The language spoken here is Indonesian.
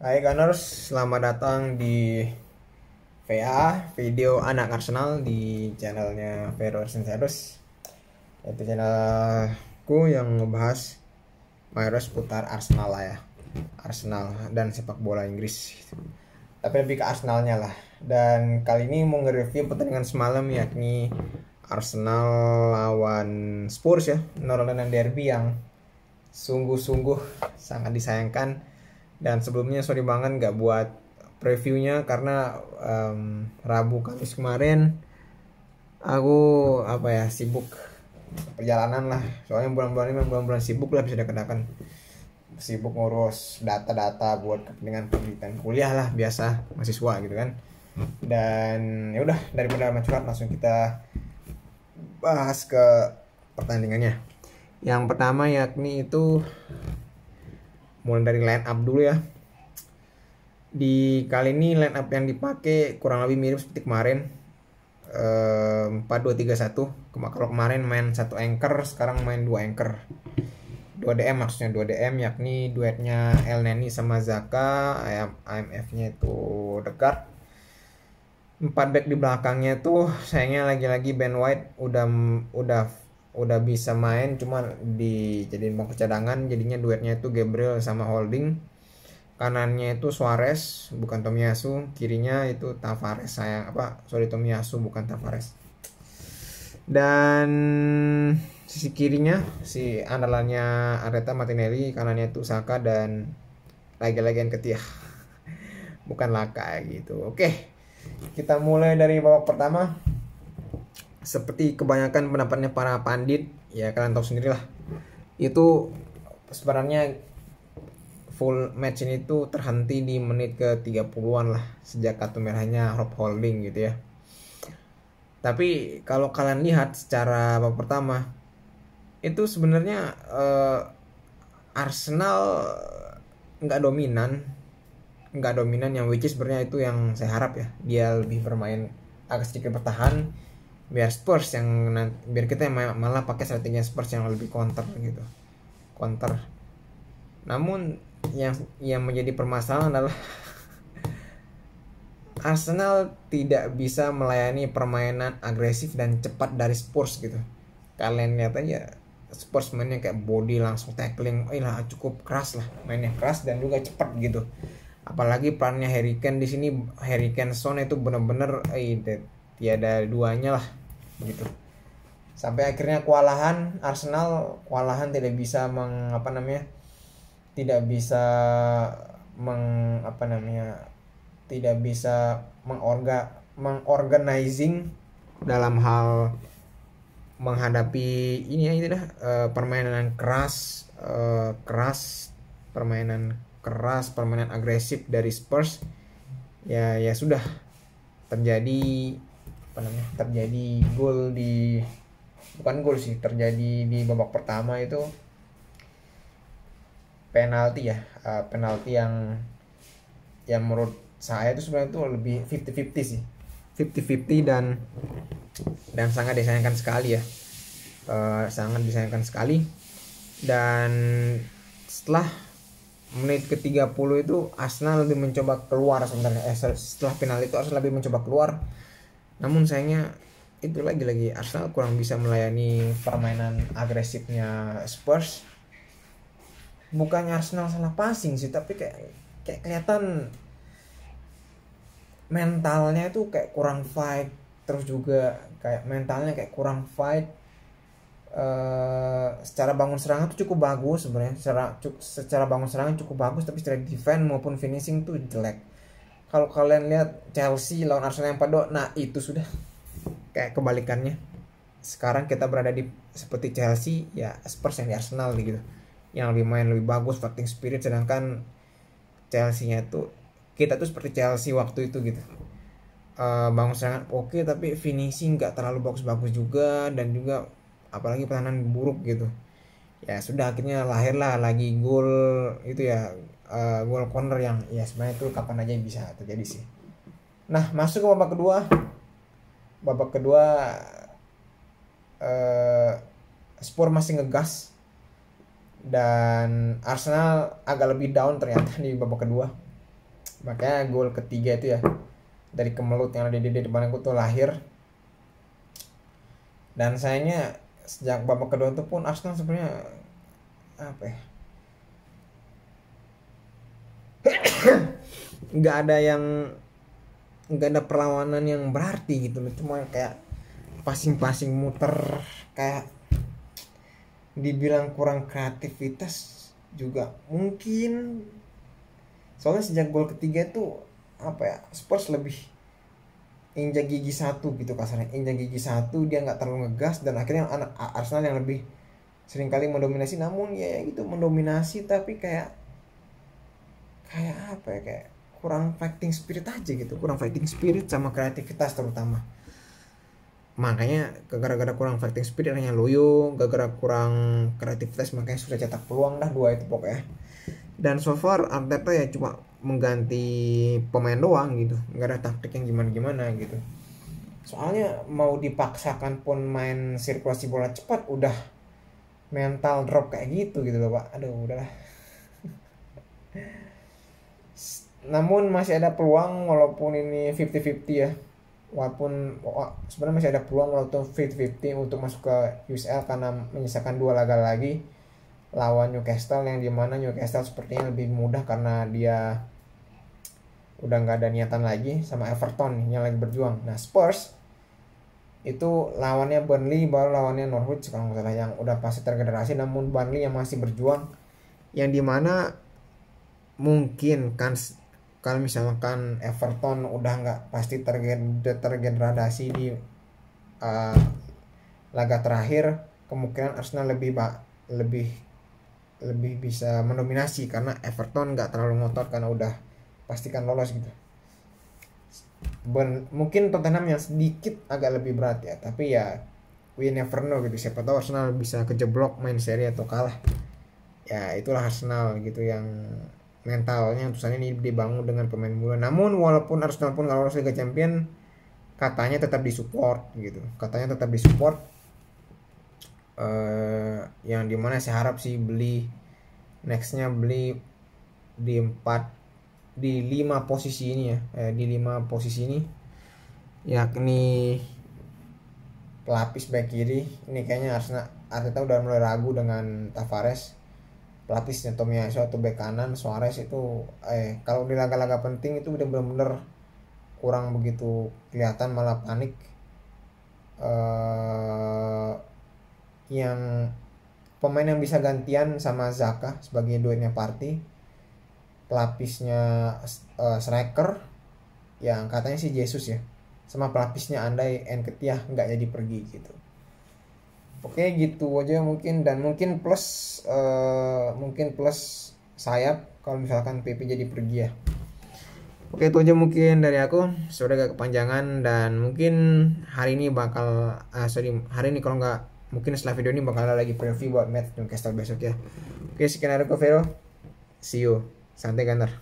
Hai Gunners, selamat datang di VA, video anak Arsenal di channelnya Vero Senseros. Itu channelku yang ngebahas mayoritas seputar Arsenal lah ya. Arsenal dan sepak bola Inggris. Tapi lebih ke Arsenalnya lah. Dan kali ini mau nge-review pertandingan semalam, yakni Arsenal lawan Spurs ya, North London Derby yang sungguh-sungguh sangat disayangkan. Dan sebelumnya sorry banget nggak buat previewnya karena Rabu Kamis kemarin aku sibuk perjalanan lah, soalnya bulan-bulan ini bulan-bulan sibuk lah, bisa dikatakan sibuk ngurus data-data buat kepentingan pendidikan kuliah lah, biasa mahasiswa gitu kan. Dan ya udah, daripada curhat langsung kita bahas ke pertandingannya. Yang pertama yakni itu mulai dari line up dulu ya. Di kali ini line up yang dipakai kurang lebih mirip seperti kemarin, 4-2-3-1. Kalau kemarin main satu anchor, sekarang main dua anchor, 2 DM maksudnya, 2 DM yakni duetnya El Neni sama Zaka, IMF-nya itu dekat. 4 back di belakangnya tuh sayangnya lagi-lagi Ben White udah bisa main, cuma dijadiin bangku cadangan, jadinya duetnya itu Gabriel sama Holding. Kanannya itu Suarez bukan Tomiyasu, kirinya itu Tavares, Tomiyasu bukan Tavares. Dan sisi kirinya si andalannya Arteta Martinelli, kanannya itu Saka, dan lagi-lagi yang ketiga bukan Laka gitu. Oke, kita mulai dari babak pertama. Seperti kebanyakan pendapatnya para pandit, ya kalian tahu sendirilah, itu sebenarnya full match ini tuh terhenti di menit ke 30-an lah, sejak kartu merahnya Rob Holding gitu ya. Tapi kalau kalian lihat secara babak pertama, itu sebenarnya Arsenal nggak dominan yang which is sebenarnya itu yang saya harap ya, dia lebih bermain agak sedikit bertahan, biar kita malah pakai strategi Spurs yang lebih counter. Namun yang menjadi permasalahan adalah Arsenal tidak bisa melayani permainan agresif dan cepat dari Spurs gitu. Kalian lihat aja, Spurs mainnya kayak body langsung tackling, cukup keras lah, mainnya keras dan juga cepat gitu. Apalagi perannya Harry Kane di sini, Harry Kane Son itu bener-bener tiada duanya lah begitu. Sampai akhirnya Arsenal tidak bisa mengorganizing dalam hal menghadapi permainan keras, permainan agresif dari Spurs. Ya sudah terjadi terjadi di babak pertama itu penalti yang menurut saya itu sebenarnya itu lebih 50-50 sih, 50-50 dan sangat disayangkan sekali ya, dan setelah menit ke 30 itu Arsenal lebih mencoba keluar sebenarnya, setelah penalti itu Arsenal lebih mencoba keluar, namun sayangnya itu lagi-lagi Arsenal kurang bisa melayani permainan agresifnya Spurs. Bukannya Arsenal salah passing sih, tapi kayak kelihatan mentalnya itu kayak kurang fight, terus juga kayak mentalnya kayak kurang fight. Secara bangun serangan tuh cukup bagus sebenarnya, secara bangun serangan cukup bagus, tapi secara defense maupun finishing tuh jelek. Kalau kalian lihat Chelsea lawan Arsenal yang 4-2, nah itu sudah kayak kebalikannya. Sekarang kita berada di seperti Chelsea, ya Spurs yang di Arsenal gitu, yang lebih bagus fighting spirit, sedangkan Chelsea-nya tuh, kita tuh seperti Chelsea waktu itu gitu. Bangun serangan oke, tapi finishing nggak terlalu bagus-bagus juga, dan juga apalagi pertahanan buruk gitu. Ya sudah, akhirnya lahirlah lagi gol itu ya, gol corner yang ya sebenarnya itu kapan aja bisa terjadi sih. Nah, masuk ke babak kedua Spurs masih ngegas, dan Arsenal agak lebih down ternyata di babak kedua. Makanya gol ketiga itu ya dari kemelut yang ada di depan aku tuh lahir. Dan sayangnya sejak babak kedua itu pun Arsenal sebenarnya apa ya, nggak ada perlawanan yang berarti gitu loh, cuma kayak passing muter, kayak dibilang kurang kreativitas juga mungkin. Soalnya sejak gol ketiga tuh apa ya, Spurs lebih injak gigi satu gitu kasarnya, injak gigi satu, dia nggak terlalu ngegas, dan akhirnya anak Arsenal yang lebih seringkali mendominasi. Namun ya gitu, mendominasi tapi kayak apa ya, kayak kurang fighting spirit aja gitu, kurang fighting spirit sama kreativitas terutama. Makanya gara-gara kurang fighting spirit hanya loyo, gara-gara kurang kreativitas makanya sudah cetak peluang dah dua itu pokoknya. Dan so far Arteta ya cuma mengganti pemain doang gitu, nggak ada taktik yang gimana-gimana gitu. Soalnya mau dipaksakan pun main sirkulasi bola cepat udah mental drop kayak gitu loh Pak. Aduh udahlah. Namun masih ada peluang walaupun ini 50-50 ya. Walaupun sebenarnya masih ada peluang walaupun 50-50 untuk masuk ke UCL karena menyisakan 2 laga lagi lawan Newcastle, yang dimana Newcastle sepertinya lebih mudah karena dia udah nggak ada niatan lagi, sama Everton yang lagi berjuang. Nah Spurs itu lawannya Burnley, baru lawannya Norwich kalau nggak salah, yang udah pasti tergenerasi. Namun Burnley yang masih berjuang, yang dimana mungkin kan kalau misalkan Everton udah nggak pasti tergradasi di laga terakhir, kemungkinan Arsenal lebih bisa mendominasi karena Everton nggak terlalu ngotot karena udah pastikan lolos gitu. Mungkin Tottenham yang sedikit agak lebih berat ya, tapi ya we never know gitu, siapa tahu Arsenal bisa kejeblok main seri atau kalah. Ya itulah Arsenal gitu, yang mentalnya utusan ini dibangun dengan pemain muda. Namun walaupun Arsenal pun kalau lolos Liga Champion, katanya tetap disupport gitu, yang dimana saya harap sih nextnya beli di 5 posisi ini ya, di 5 posisi ini, yakni pelapis back kiri. Ini kayaknya Arteta udah mulai ragu dengan Tavares. Pelapisnya Tomiyasu atau bek kanan Suarez itu kalau di laga-laga penting itu udah bener-bener kurang begitu kelihatan, malah panik. Yang pemain yang bisa gantian sama Zaka sebagai duetnya Partey, pelapisnya striker yang katanya sih Jesus ya, sama pelapisnya andai Nketiah nggak jadi pergi gitu. Oke gitu aja mungkin, dan mungkin plus sayap kalau misalkan PP jadi pergi ya. Oke itu aja mungkin dari aku, sudah agak kepanjangan, dan mungkin hari ini kalau nggak, mungkin setelah video ini bakal ada lagi preview buat match Newcastle besok ya. Oke sekian dari Vero, see you, santai Gunner.